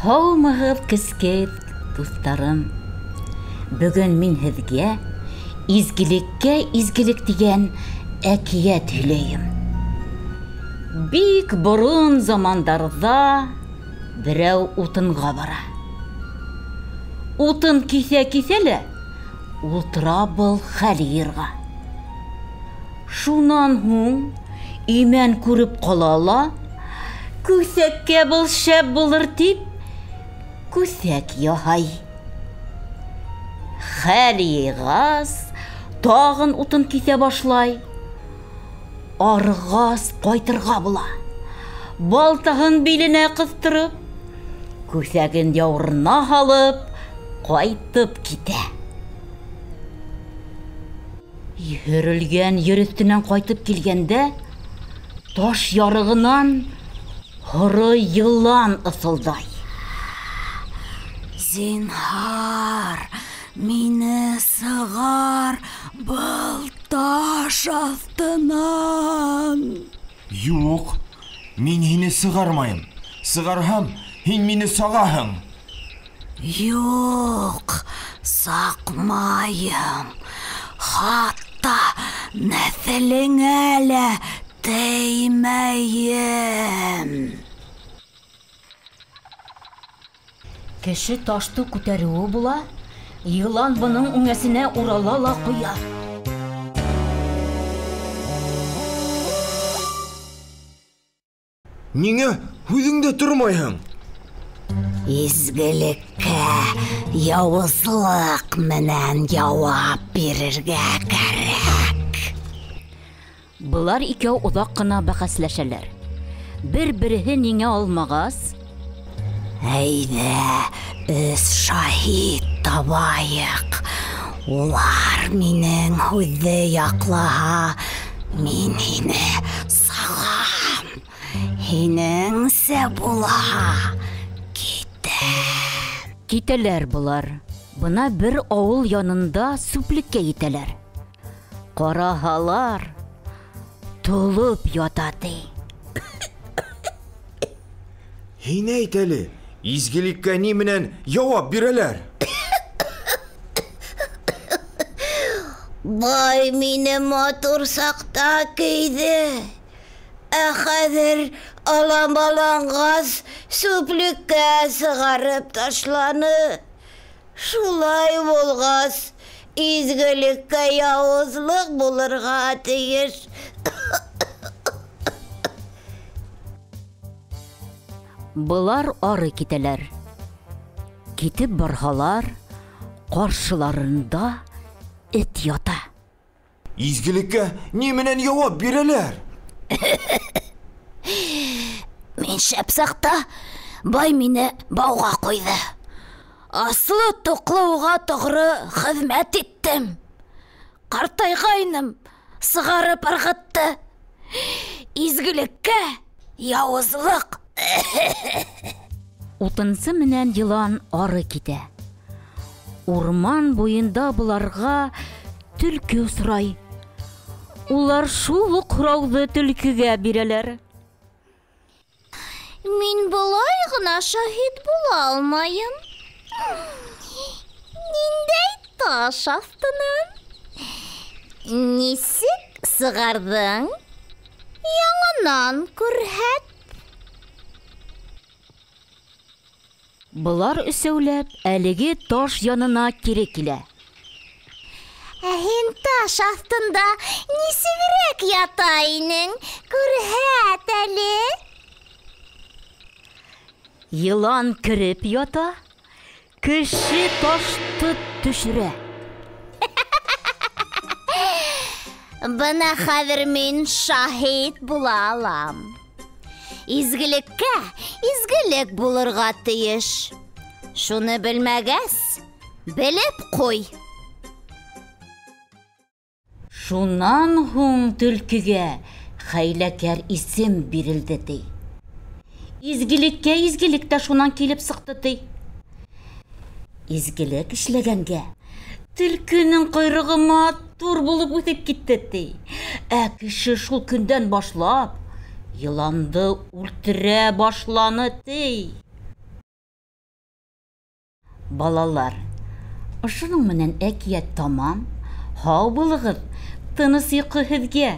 Һаумыгыз, кескәй дуҫтарым. Бөгөн мин һеҙгә изгелеккә изгелек дигән әкиәт һөйләйем. Бик борон замандарҙа берәү утынға бара. Утын киҫә лә ултыра был хәл йырға. Шунан һуң имән күреп ҡала ла, күҫәккә был шәп булыр тип, күҫәк яһай. Хәл йыйғас, тағын утын киҫә башлай. Арығас ҡайтырға була. Балтаһын биленә ҡыҫтырып, күҫәген яурына һалып, ҡайтып китә. Һөрөлгән ер өҫтөнән ҡайтып килгәндә, таш ярығынан һоро йылан ыҫылдай. Зинһар, мине сығар был таш аҫтынан. Юҡ, мин һине сығармайым. Сығарһам, һин мине сағаһың. Юҡ, саҡмайым. Хатта нәҫелеңә лә теймәйем. Кеше ташты күтәреүе була, йылан бының үңәсенә урала ла ҡуя. Ниңә һүҙеңдә тормайһың? Изгелеккә яуызлык менән яуап бирергә кәрәк. Былар икәү оҙаҡ ҡына бәхәсләшәләр. Бер-береһен еңә алмағас, әйҙә, 3 шаһит табайыҡ. Улар минең һүҙҙе яҡлаһа, мин һине сағам. Һинеңсә булһа, китәм. Китәләр былар. Бына бер ауыл янында сүплеккә етәләр. Ҡараһалар, тулып ята ти. Һин әйт әле, изгелеккә ни менән яуап бирәләр? Бай мине матур саҡта кейҙе. Ә хәҙер алам-аланғас сүплеккә сығарып ташланы. Шулай булғас, изгелеккә яуызлыҡ булырға тейеш. Былар ары китәләр. Китеп барһалар, ҡаршыларында эт ята. Изгелеккә ни менән яуап бирәләр? Мин шәп саҡта бай мине бауға ҡуйҙы. Аслы-тоҡло уға тоғро хеҙмәт иттем. Ҡартайғайным, сығарып ырғытты. Изгелеккә яуызлыҡ. Утынсы менән йылан ары китә. Урман буйында быларға төлкө осрай. Улар шул уҡ һорауҙы төлкөгә бирәләр. Мин былай ғына шаһит була алмайым. Ниндәй таш аҫтынан? Нисек сығарҙың? Яңынан күрһәт. Былар өсәүләп әлеге таш янына кире килә. Һин таш аҫтында нисегерәк ята инең? Күрһәт әле. Йылан кереп ята, кеше ташты төшөрә. Бына хәҙер мин шаһит була алам. Изгелеккә изгелек булырға тейеш. Шуны белмәгәс, белеп ҡуй. Шунан һуң төлкөгә хәйләкәр исем бирелде ти. Изгелеккә изгелек тә шунан килеп сыҡты ти. Изгелек эшләгәнгә төлкөнөң ҡойроғо матур булып үҫеп китте ти. Ә кеше шул көндән башлап йыланды үлтерә башланы ти. Балалар, шуның менән әкият тамам. Һау булыгыз, тыныс йокы һеҙгә.